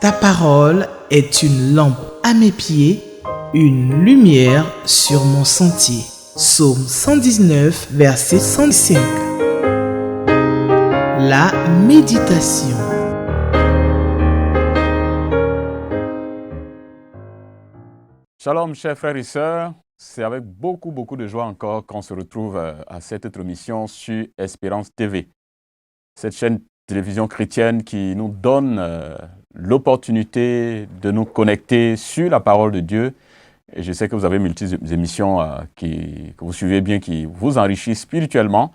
Ta parole est une lampe à mes pieds, une lumière sur mon sentier. Psaume 119, verset 105. La méditation. Shalom, chers frères et sœurs. C'est avec beaucoup de joie encore qu'on se retrouve à cette autre émission sur Espérance TV. Cette chaîne télévision chrétienne qui nous donne l'opportunité de nous connecter sur la parole de Dieu. Et je sais que vous avez multiples émissions que vous suivez bien, qui vous enrichissent spirituellement.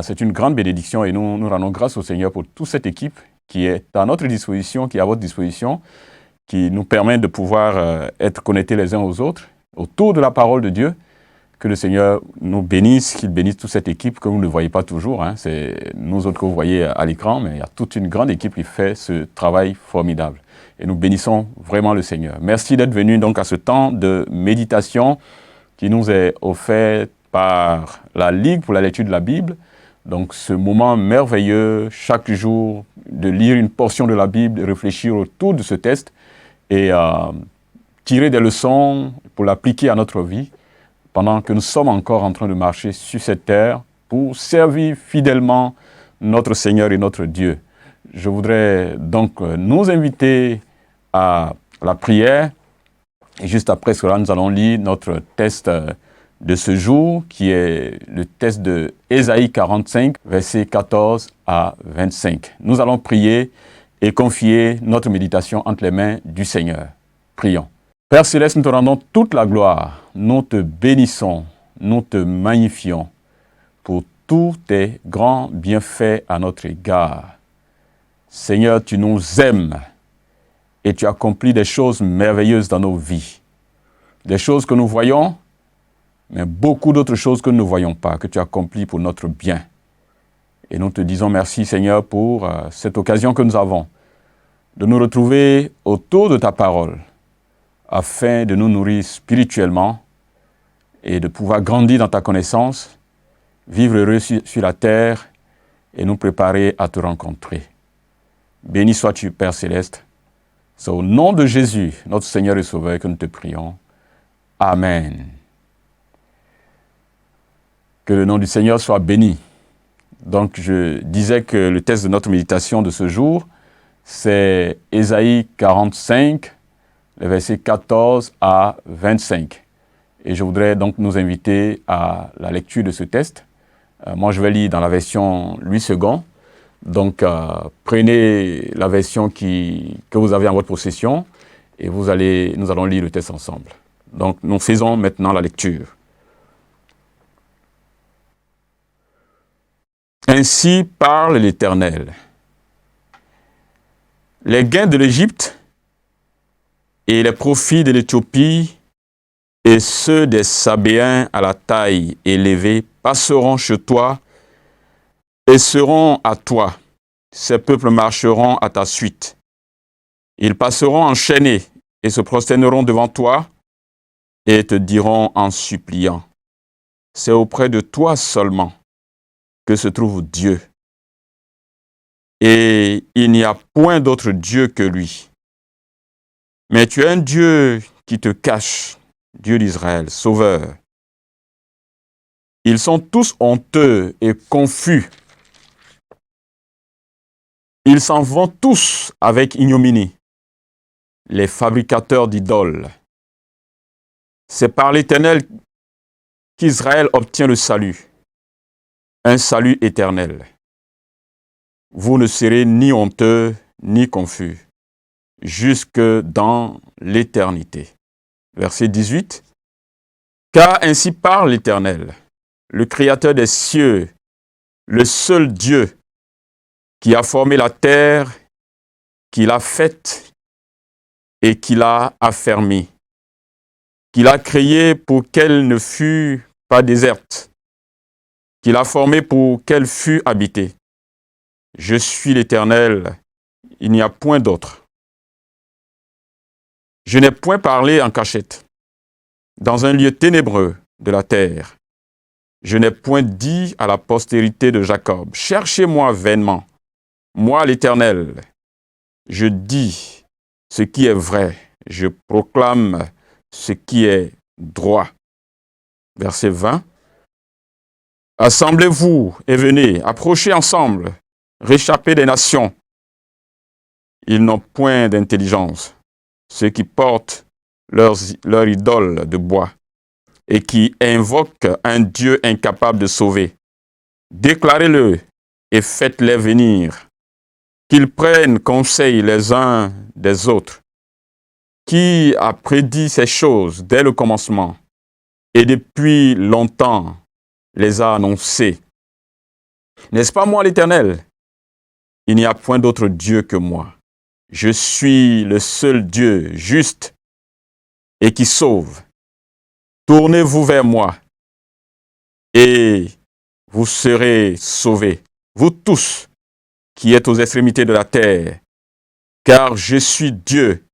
C'est une grande bénédiction et nous rendons grâce au Seigneur pour toute cette équipe qui est à notre disposition, qui est à votre disposition, qui nous permet de pouvoir être connectés les uns aux autres autour de la parole de Dieu. Que le Seigneur nous bénisse, qu'il bénisse toute cette équipe que vous ne voyez pas toujours. C'est nous autres que vous voyez à l'écran, mais il y a toute une grande équipe qui fait ce travail formidable. Et nous bénissons vraiment le Seigneur. Merci d'être venus donc à ce temps de méditation qui nous est offert par la Ligue pour la lecture de la Bible. Donc ce moment merveilleux, chaque jour, de lire une portion de la Bible, de réfléchir autour de ce texte et tirer des leçons pour l'appliquer à notre vie, pendant que nous sommes encore en train de marcher sur cette terre pour servir fidèlement notre Seigneur et notre Dieu. Je voudrais donc nous inviter à la prière. Et juste après cela, nous allons lire notre texte de ce jour, qui est le texte de Ésaïe 45, versets 14 à 25. Nous allons prier et confier notre méditation entre les mains du Seigneur. Prions. Père Céleste, nous te rendons toute la gloire, nous te bénissons, nous te magnifions pour tous tes grands bienfaits à notre égard. Seigneur, tu nous aimes et tu accomplis des choses merveilleuses dans nos vies. Des choses que nous voyons, mais beaucoup d'autres choses que nous ne voyons pas, que tu accomplis pour notre bien. Et nous te disons merci, Seigneur, pour cette occasion que nous avons de nous retrouver autour de ta parole, afin de nous nourrir spirituellement et de pouvoir grandir dans ta connaissance, vivre heureux sur la terre et nous préparer à te rencontrer. Béni sois-tu, Père Céleste. C'est au nom de Jésus, notre Seigneur et Sauveur, que nous te prions. Amen. Que le nom du Seigneur soit béni. Donc, je disais que le texte de notre méditation de ce jour, c'est Ésaïe 45, les versets 14 à 25. Et je voudrais donc nous inviter à la lecture de ce texte. Moi, je vais lire dans la version Louis II. Donc, prenez la version que vous avez en votre possession et nous allons lire le texte ensemble. Donc, nous faisons maintenant la lecture. Ainsi parle l'Éternel. Les gains de l'Égypte et les profits de l'Éthiopie et ceux des Sabéens à la taille élevée passeront chez toi et seront à toi. Ces peuples marcheront à ta suite. Ils passeront enchaînés et se prosterneront devant toi et te diront en suppliant, c'est auprès de toi seulement que se trouve Dieu. Et il n'y a point d'autre Dieu que lui. Mais tu es un Dieu qui te cache, Dieu d'Israël, Sauveur. Ils sont tous honteux et confus. Ils s'en vont tous avec ignominie, les fabricateurs d'idoles. C'est par l'Éternel qu'Israël obtient le salut, un salut éternel. Vous ne serez ni honteux ni confus, jusque dans l'éternité. Verset 18. Car ainsi parle l'Éternel, le Créateur des cieux, le seul Dieu qui a formé la terre, qui l'a faite et qui l'a affermie, qui l'a créée pour qu'elle ne fût pas déserte, qui l'a formée pour qu'elle fût habitée. Je suis l'Éternel, il n'y a point d'autre. Je n'ai point parlé en cachette, dans un lieu ténébreux de la terre. Je n'ai point dit à la postérité de Jacob, cherchez-moi vainement, moi l'Éternel. Je dis, ce qui est vrai. Je proclame ce qui est droit. Verset 20. Assemblez-vous et venez, approchez ensemble, réchappez des nations. Ils n'ont point d'intelligence, ceux qui portent leur idole de bois et qui invoquent un Dieu incapable de sauver. Déclarez-le et faites-les venir, qu'ils prennent conseil les uns des autres. Qui a prédit ces choses dès le commencement et depuis longtemps les a annoncées? N'est-ce pas moi l'Éternel? Il n'y a point d'autre Dieu que moi. Je suis le seul Dieu juste et qui sauve. Tournez-vous vers moi et vous serez sauvés, vous tous qui êtes aux extrémités de la terre, car je suis Dieu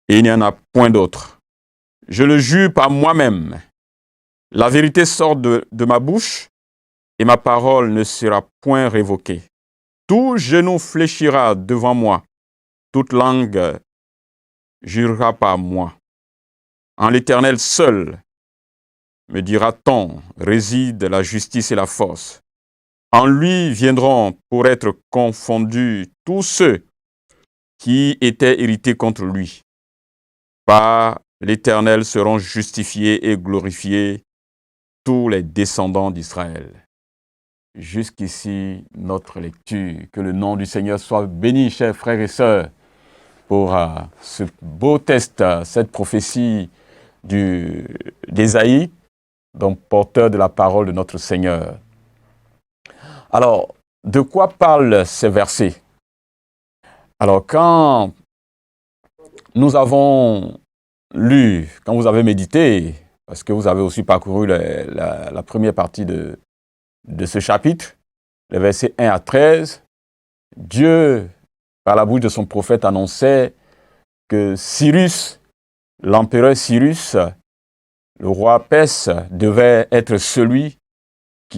et il n'y en a point d'autre. Je le jure par moi-même. La vérité sort de ma bouche et ma parole ne sera point révoquée. Tout genou fléchira devant moi, toute langue jurera par moi. En l'Éternel seul, me dira-t-on, réside la justice et la force. En lui viendront pour être confondus tous ceux qui étaient irrités contre lui. Par l'Éternel seront justifiés et glorifiés tous les descendants d'Israël. Jusqu'ici, notre lecture. Que le nom du Seigneur soit béni, chers frères et sœurs, pour ce beau test, cette prophétie d'Ésaïe, donc porteur de la parole de notre Seigneur. Alors, de quoi parlent ces versets? Alors, quand nous avons lu, quand vous avez médité, parce que vous avez aussi parcouru la première partie de ce chapitre, les versets 1 à 13, Dieu, par la bouche de son prophète, annonçait que Cyrus, l'empereur Cyrus, le roi perse, devait être celui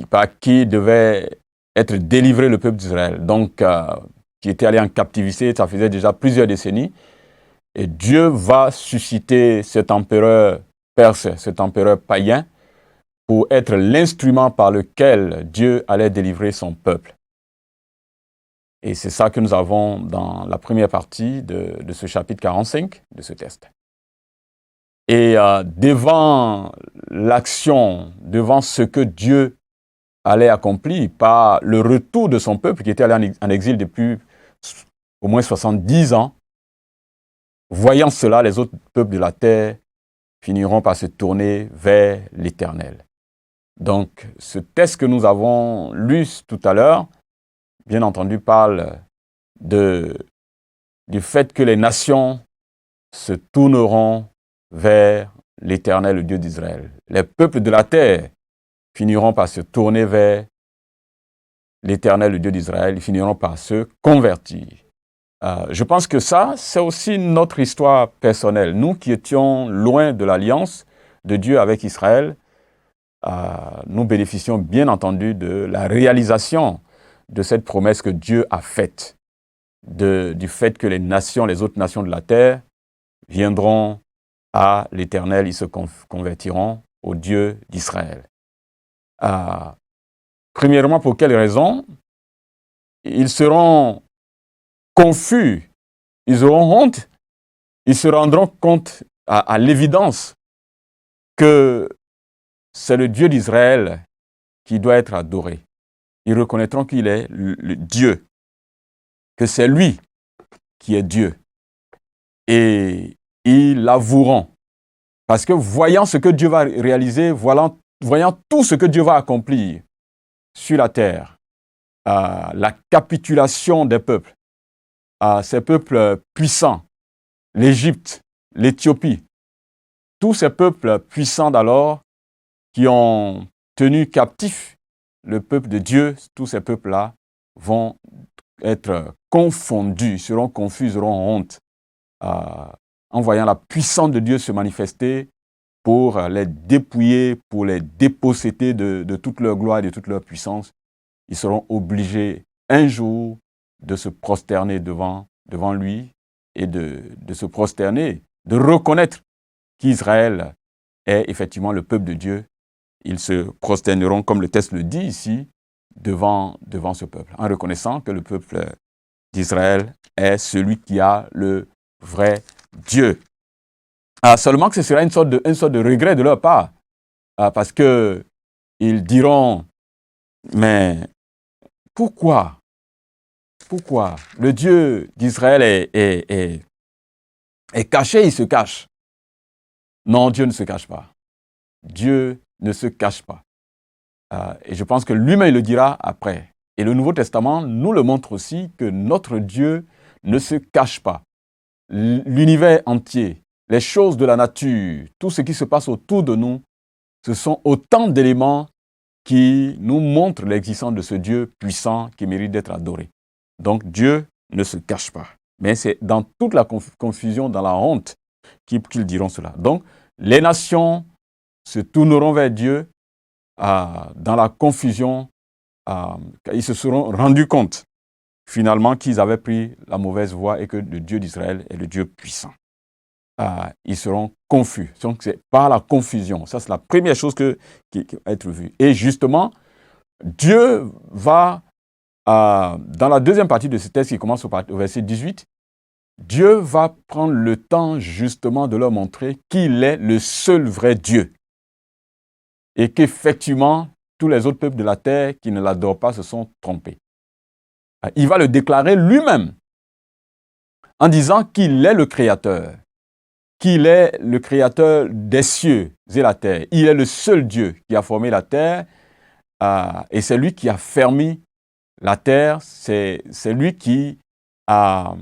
par qui devait être délivré le peuple d'Israël. Donc, qui était allé en captivité, ça faisait déjà plusieurs décennies. Et Dieu va susciter cet empereur perse, cet empereur païen, pour être l'instrument par lequel Dieu allait délivrer son peuple. Et c'est ça que nous avons dans la première partie de ce chapitre 45 de ce texte. Et devant l'action, devant ce que Dieu allait accomplir par le retour de son peuple qui était allé en exil depuis au moins 70 ans, voyant cela, les autres peuples de la terre finiront par se tourner vers l'Éternel. Donc, ce texte que nous avons lu tout à l'heure, bien entendu, parle du fait que les nations se tourneront vers l'Éternel, le Dieu d'Israël. Les peuples de la terre finiront par se tourner vers l'Éternel, le Dieu d'Israël, ils finiront par se convertir. Je pense que ça, c'est aussi notre histoire personnelle. Nous qui étions loin de l'alliance de Dieu avec Israël, nous bénéficions bien entendu de la réalisation de cette promesse que Dieu a faite, du fait que les nations, les autres nations de la terre, viendront à l'Éternel, ils se convertiront au Dieu d'Israël. Premièrement, pour quelle raison? Ils seront confus, ils auront honte, ils se rendront compte à l'évidence que c'est le Dieu d'Israël qui doit être adoré. Ils reconnaîtront qu'il est le Dieu, que c'est lui qui est Dieu. Et ils l'avoueront. Parce que voyant ce que Dieu va réaliser, voyant tout ce que Dieu va accomplir sur la terre, la capitulation des peuples, ces peuples puissants, l'Égypte, l'Éthiopie, tous ces peuples puissants d'alors qui ont tenu captif le peuple de Dieu, tous ces peuples-là vont être confondus, seront confus, auront honte, en voyant la puissance de Dieu se manifester pour les dépouiller, pour les déposséder de toute leur gloire et de toute leur puissance. Ils seront obligés un jour de se prosterner devant lui et de se prosterner, de reconnaître qu'Israël est effectivement le peuple de Dieu. Ils se prosterneront, comme le texte le dit ici, devant ce peuple, en reconnaissant que le peuple d'Israël est celui qui a le vrai Dieu. Seulement que ce sera une sorte de regret de leur part, parce qu'ils diront, mais pourquoi le Dieu d'Israël est caché, il se cache? Non, Dieu ne se cache pas. Dieu ne se cache pas. Et je pense que lui-même il le dira après. Et le Nouveau Testament nous le montre aussi que notre Dieu ne se cache pas. L'univers entier, les choses de la nature, tout ce qui se passe autour de nous, ce sont autant d'éléments qui nous montrent l'existence de ce Dieu puissant qui mérite d'être adoré. Donc Dieu ne se cache pas. Mais c'est dans toute la confusion, dans la honte, qu'ils diront cela. Donc les nations se tourneront vers Dieu dans la confusion. Ils se seront rendus compte finalement qu'ils avaient pris la mauvaise voie et que le Dieu d'Israël est le Dieu puissant. Ils seront confus. Donc c'est par la confusion. Ça, c'est la première chose qui va être vue. Et justement, Dieu va, dans la deuxième partie de ce texte qui commence au verset 18, Dieu va prendre le temps justement de leur montrer qu'il est le seul vrai Dieu. Et qu'effectivement, tous les autres peuples de la terre qui ne l'adorent pas se sont trompés. Il va le déclarer lui-même en disant qu'il est le Créateur, qu'il est le Créateur des cieux et la terre. Il est le seul Dieu qui a formé la terre et c'est lui qui a fermé la terre, c'est lui qui a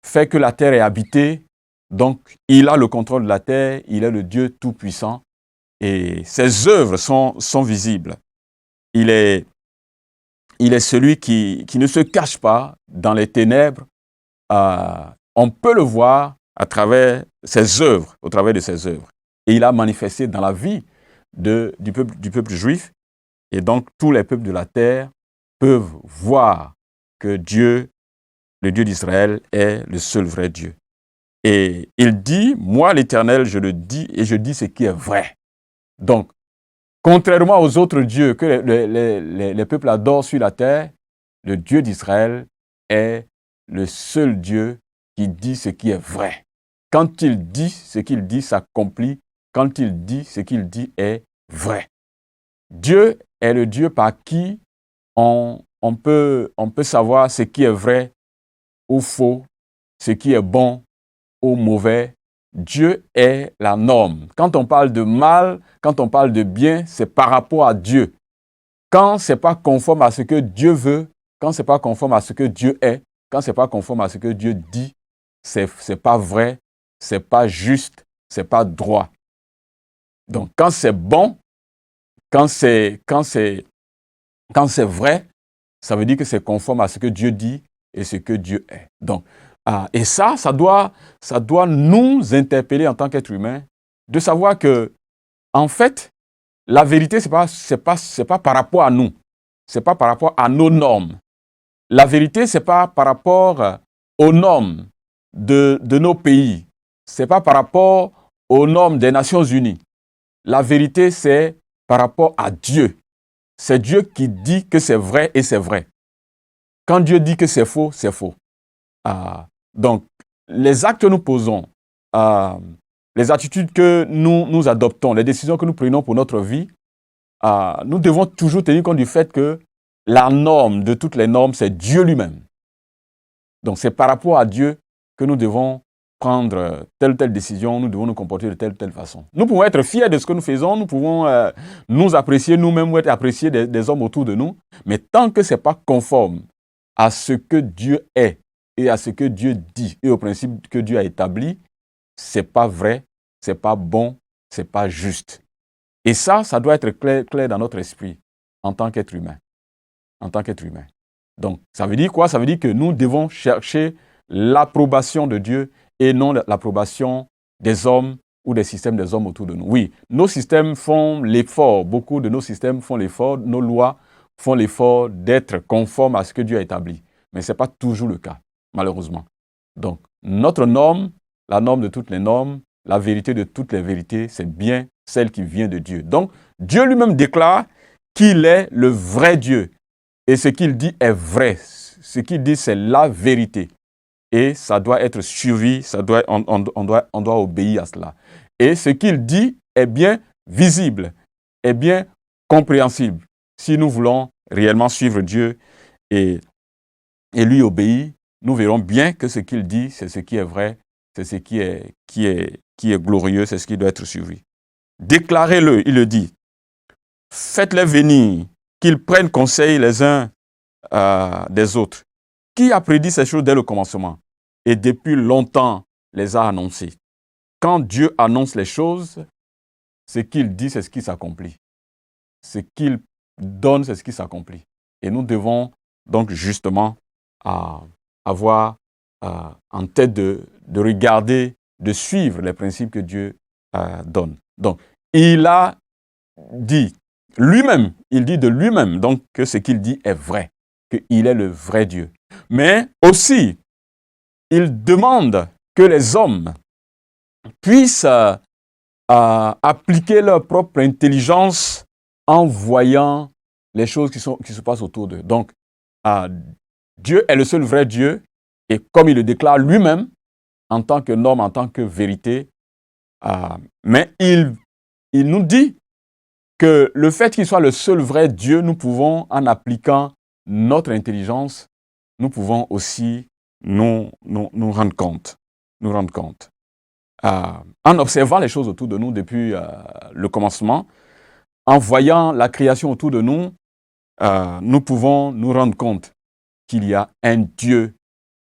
fait que la terre est habitée. Donc, il a le contrôle de la terre, il est le Dieu tout-puissant et ses œuvres sont visibles. Il est celui qui ne se cache pas dans les ténèbres. On peut le voir à travers ses œuvres, au travers de ses œuvres. Et il a manifesté dans la vie du peuple juif. Et donc, tous les peuples de la terre peuvent voir que Dieu, le Dieu d'Israël, est le seul vrai Dieu. Et il dit, moi l'Éternel, je le dis et je dis ce qui est vrai. Donc, contrairement aux autres dieux que les peuples adorent sur la terre, le Dieu d'Israël est le seul Dieu qui dit ce qui est vrai. Quand il dit ce qu'il dit s'accomplit, quand il dit ce qu'il dit est vrai. Dieu est le Dieu par qui on peut savoir ce qui est vrai ou faux, ce qui est bon ou mauvais. Dieu est la norme. Quand on parle de mal, quand on parle de bien, c'est par rapport à Dieu. Quand ce n'est pas conforme à ce que Dieu veut, quand ce n'est pas conforme à ce que Dieu est, quand ce n'est pas conforme à ce que Dieu dit, c'est pas vrai, c'est pas juste, c'est pas droit. Donc quand c'est bon, quand c'est vrai, ça veut dire que c'est conforme à ce que Dieu dit et ce que Dieu est. Donc, et ça doit nous interpeller en tant qu'être humain, de savoir que, en fait, la vérité, c'est pas par rapport à nous, c'est pas par rapport à nos normes. La vérité, c'est pas par rapport aux normes de nos pays, c'est pas par rapport aux normes des Nations Unies. La vérité, c'est par rapport à Dieu. C'est Dieu qui dit que c'est vrai et c'est vrai. Quand Dieu dit que c'est faux, c'est faux. Donc, les actes que nous posons, les attitudes que nous adoptons, les décisions que nous prenons pour notre vie, nous devons toujours tenir compte du fait que la norme de toutes les normes, c'est Dieu lui-même. Donc, c'est par rapport à Dieu que nous devons prendre telle ou telle décision, nous devons nous comporter de telle ou telle façon. Nous pouvons être fiers de ce que nous faisons, nous pouvons nous apprécier nous-mêmes ou être appréciés des hommes autour de nous, mais tant que ce n'est pas conforme à ce que Dieu est et à ce que Dieu dit et au principe que Dieu a établi, c'est pas vrai, c'est pas bon, c'est pas juste. Et ça doit être clair dans notre esprit en tant qu'être humain. En tant qu'être humain. Donc, ça veut dire quoi? Ça veut dire que nous devons chercher l'approbation de Dieu et non l'approbation des hommes ou des systèmes des hommes autour de nous. Oui, nos systèmes font l'effort, beaucoup de nos systèmes font l'effort, nos lois font l'effort d'être conformes à ce que Dieu a établi. Mais ce n'est pas toujours le cas, malheureusement. Donc, notre norme, la norme de toutes les normes, la vérité de toutes les vérités, c'est bien celle qui vient de Dieu. Donc, Dieu lui-même déclare qu'il est le vrai Dieu. Et ce qu'il dit est vrai. Ce qu'il dit, c'est la vérité. Et ça doit être suivi, on doit obéir à cela. Et ce qu'il dit est bien visible, est bien compréhensible. Si nous voulons réellement suivre Dieu et lui obéir, nous verrons bien que ce qu'il dit, c'est ce qui est vrai, c'est ce qui est glorieux, c'est ce qui doit être suivi. Déclarez-le, il le dit. Faites-les venir, qu'ils prennent conseil les uns des autres. Qui a prédit ces choses dès le commencement et depuis longtemps les a annoncées? Quand Dieu annonce les choses, ce qu'il dit, c'est ce qui s'accomplit. Ce qu'il donne, c'est ce qui s'accomplit. Et nous devons donc justement avoir en tête de regarder, de suivre les principes que Dieu donne. Donc, il a dit lui-même, il dit de lui-même donc que ce qu'il dit est vrai, qu'il est le vrai Dieu. Mais aussi, il demande que les hommes puissent appliquer leur propre intelligence en voyant les choses qui se passent autour d'eux. Donc, Dieu est le seul vrai Dieu, et comme il le déclare lui-même, en tant que norme, en tant que vérité, mais il nous dit que le fait qu'il soit le seul vrai Dieu, nous pouvons, en appliquant notre intelligence, nous pouvons aussi nous rendre compte. En observant les choses autour de nous depuis le commencement, en voyant la création autour de nous, nous pouvons nous rendre compte qu'il y a un Dieu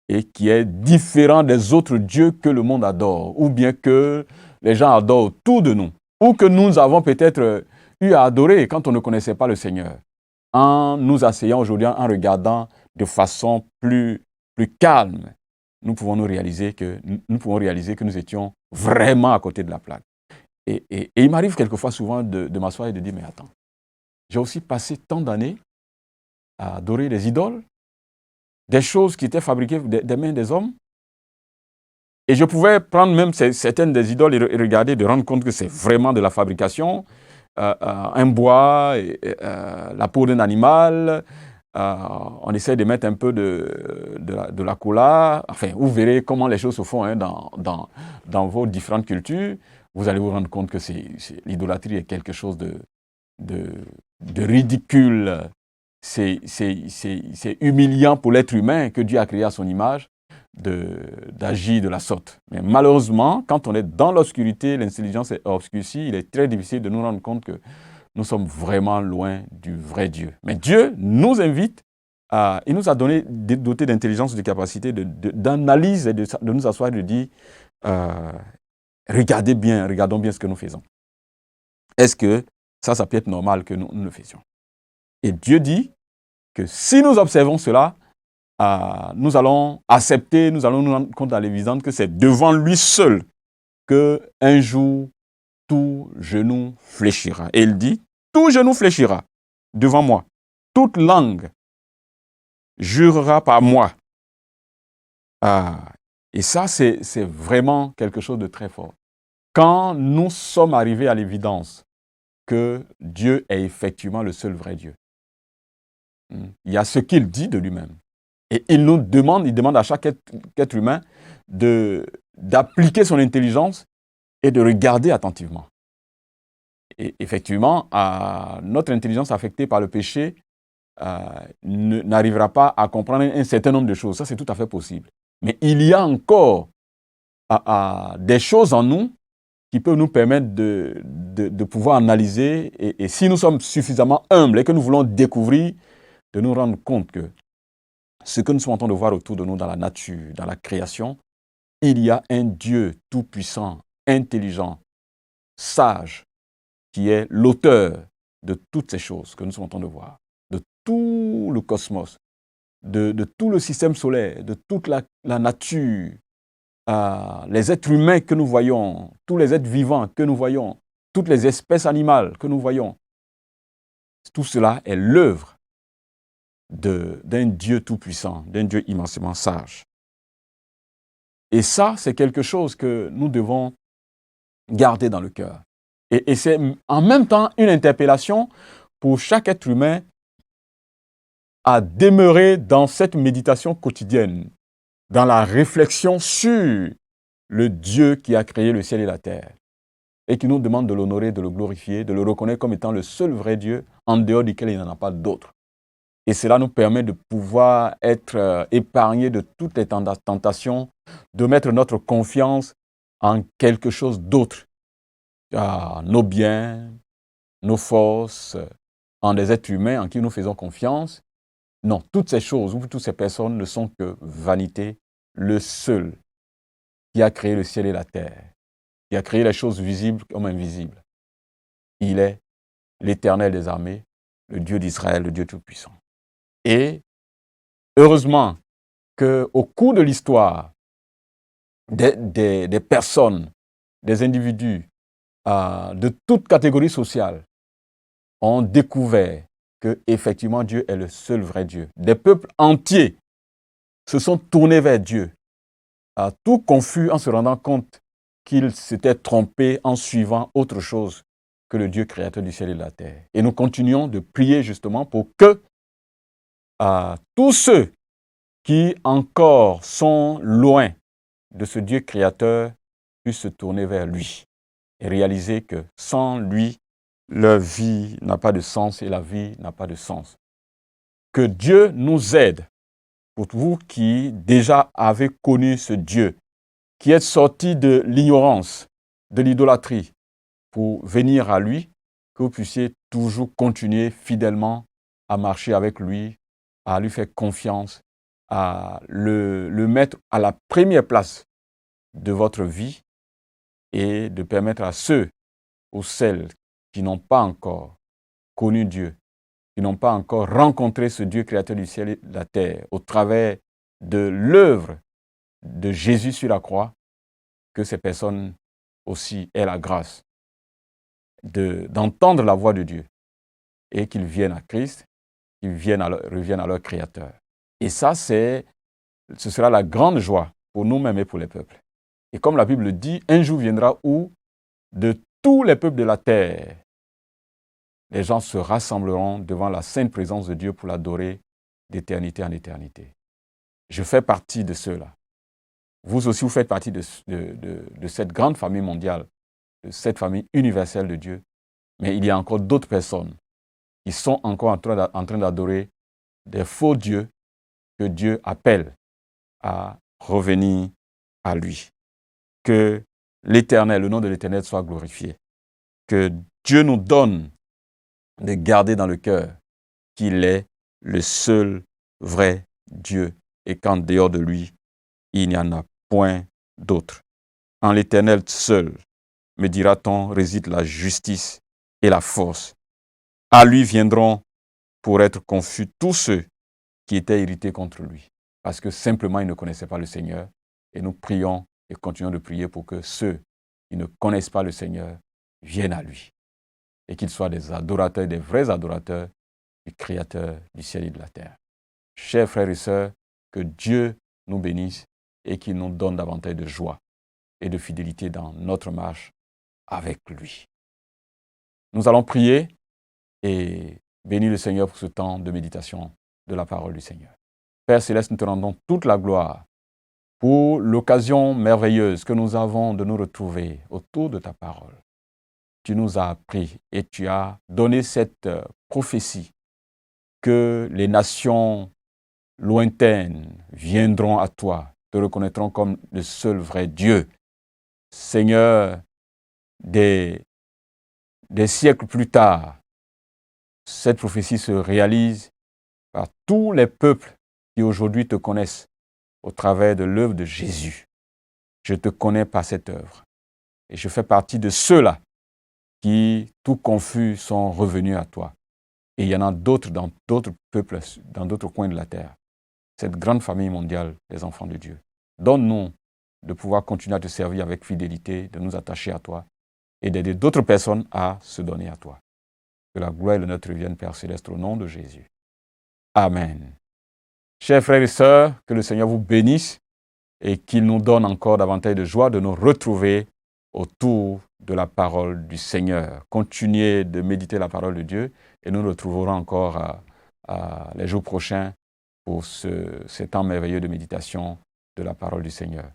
et qui est différent des autres dieux que le monde adore, ou bien que les gens adorent autour de nous, ou que nous avons peut-être eu à adorer quand on ne connaissait pas le Seigneur. En nous asseyant aujourd'hui, en regardant de façon plus calme, nous pouvons réaliser que nous étions vraiment à côté de la plaque. Et il m'arrive quelquefois souvent de m'asseoir et de dire, mais attends, j'ai aussi passé tant d'années à adorer des idoles, des choses qui étaient fabriquées des mains des hommes. Et je pouvais prendre même certaines des idoles et regarder, de rendre compte que c'est vraiment de la fabrication, un bois, la peau d'un animal. On essaie de mettre un peu de la cola. Enfin, vous verrez comment les choses se font dans vos différentes cultures. Vous allez vous rendre compte que l'idolâtrie est quelque chose de ridicule. C'est humiliant pour l'être humain que Dieu a créé à son image d'agir de la sorte. Mais malheureusement, quand on est dans l'obscurité, l'intelligence est obscurcie, il est très difficile de nous rendre compte que nous sommes vraiment loin du vrai Dieu. Mais Dieu nous invite, il nous a doté d'intelligence, de capacité d'analyse et de nous asseoir et de dire, regardons bien ce que nous faisons. Est-ce que ça peut être normal que nous le faisions? Et Dieu dit que si nous observons cela, nous allons accepter, nous allons nous rendre compte à l'évidence que c'est devant lui seul qu'un jour tout genou fléchira. Et il dit, tout genou fléchira devant moi. Toute langue jurera par moi. Et ça, c'est vraiment quelque chose de très fort. Quand nous sommes arrivés à l'évidence que Dieu est effectivement le seul vrai Dieu, il y a ce qu'il dit de lui-même. Et il demande à chaque être humain d'appliquer son intelligence et de regarder attentivement. Et effectivement, notre intelligence affectée par le péché n'arrivera pas à comprendre un certain nombre de choses. Ça, c'est tout à fait possible. Mais il y a encore des choses en nous qui peuvent nous permettre de pouvoir analyser. Et si nous sommes suffisamment humbles et que nous voulons découvrir, de nous rendre compte que ce que nous sommes en train de voir autour de nous dans la nature, dans la création, il y a un Dieu tout-puissant, intelligent, sage, qui est l'auteur de toutes ces choses que nous sommes en train de voir, de tout le cosmos, de tout le système solaire, de toute la nature, les êtres humains que nous voyons, tous les êtres vivants que nous voyons, toutes les espèces animales que nous voyons. Tout cela est l'œuvre d'un Dieu tout-puissant, d'un Dieu immensément sage. Et ça, c'est quelque chose que nous devons garder dans le cœur. Et c'est en même temps une interpellation pour chaque être humain à demeurer dans cette méditation quotidienne, dans la réflexion sur le Dieu qui a créé le ciel et la terre et qui nous demande de l'honorer, de le glorifier, de le reconnaître comme étant le seul vrai Dieu en dehors duquel il n'y en a pas d'autre. Et cela nous permet de pouvoir être épargnés de toutes les tentations, de mettre notre confiance en quelque chose d'autre, nos biens, nos forces, en des êtres humains en qui nous faisons confiance. Non, toutes ces choses ou toutes ces personnes ne sont que vanité. Le seul qui a créé le ciel et la terre, qui a créé les choses visibles comme invisibles, il est l'Éternel des armées, le Dieu d'Israël, le Dieu Tout-Puissant. Et heureusement qu'au cours de l'histoire, des personnes, des individus de toute catégorie sociale ont découvert que effectivement Dieu est le seul vrai Dieu. Des peuples entiers se sont tournés vers Dieu, tout confus en se rendant compte qu'ils s'étaient trompés en suivant autre chose que le Dieu créateur du ciel et de la terre. Et nous continuons de prier justement pour que tous ceux qui encore sont loin de ce Dieu créateur puissent se tourner vers lui et réaliser que sans lui, leur vie n'a pas de sens et la vie n'a pas de sens. Que Dieu nous aide, pour vous qui déjà avez connu ce Dieu, qui êtes sortis de l'ignorance, de l'idolâtrie, pour venir à lui, que vous puissiez toujours continuer fidèlement à marcher avec lui, à lui faire confiance, à le mettre à la première place de votre vie et de permettre à ceux ou celles qui n'ont pas encore connu Dieu, qui n'ont pas encore rencontré ce Dieu créateur du ciel et de la terre au travers de l'œuvre de Jésus sur la croix, que ces personnes aussi aient la grâce d'entendre la voix de Dieu et qu'ils viennent à Christ, qu'ils reviennent à leur Créateur. Et ça, ce sera la grande joie pour nous-mêmes et pour les peuples. Et comme la Bible le dit, un jour viendra où de tous les peuples de la terre, les gens se rassembleront devant la sainte présence de Dieu pour l'adorer d'éternité en éternité. Je fais partie de ceux-là. Vous aussi, vous faites partie de cette grande famille mondiale, de cette famille universelle de Dieu. Mais il y a encore d'autres personnes qui sont encore en train d'adorer des faux dieux que Dieu appelle à revenir à lui. Que l'Éternel, le nom de l'Éternel soit glorifié. Que Dieu nous donne de garder dans le cœur qu'il est le seul vrai Dieu et qu'en dehors de lui, il n'y en a point d'autre. En l'Éternel seul, me dira-t-on, réside la justice et la force. À lui viendront pour être confus tous ceux qui étaient irrités contre lui, parce que simplement ils ne connaissaient pas le Seigneur. Et nous prions et continuons de prier pour que ceux qui ne connaissent pas le Seigneur viennent à lui et qu'ils soient des adorateurs, des vrais adorateurs du Créateur du ciel et de la terre. Chers frères et sœurs, que Dieu nous bénisse et qu'il nous donne davantage de joie et de fidélité dans notre marche avec lui. Nous allons prier et bénir le Seigneur pour ce temps de méditation de la parole du Seigneur. Père Céleste, nous te rendons toute la gloire pour l'occasion merveilleuse que nous avons de nous retrouver autour de ta parole. Tu nous as appris et tu as donné cette prophétie que les nations lointaines viendront à toi, te reconnaîtront comme le seul vrai Dieu. Seigneur, des siècles plus tard, cette prophétie se réalise par tous les peuples qui aujourd'hui te connaissent au travers de l'œuvre de Jésus. Je te connais par cette œuvre et je fais partie de ceux-là qui, tout confus, sont revenus à toi. Et il y en a d'autres dans d'autres peuples, dans d'autres coins de la terre. Cette grande famille mondiale des enfants de Dieu. Donne-nous de pouvoir continuer à te servir avec fidélité, de nous attacher à toi et d'aider d'autres personnes à se donner à toi. Que la gloire et l'honneur te reviennent, Père Céleste, au nom de Jésus. Amen. Chers frères et sœurs, que le Seigneur vous bénisse et qu'il nous donne encore davantage de joie de nous retrouver autour de la parole du Seigneur. Continuez de méditer la parole de Dieu et nous nous retrouverons encore les jours prochains pour ce temps merveilleux de méditation de la parole du Seigneur.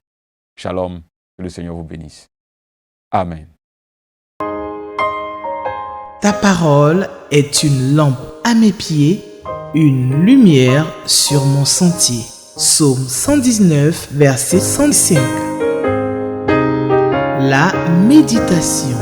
Shalom, que le Seigneur vous bénisse. Amen. Ta parole est une lampe à mes pieds, une lumière sur mon sentier. Psaume 119, verset 105. La méditation.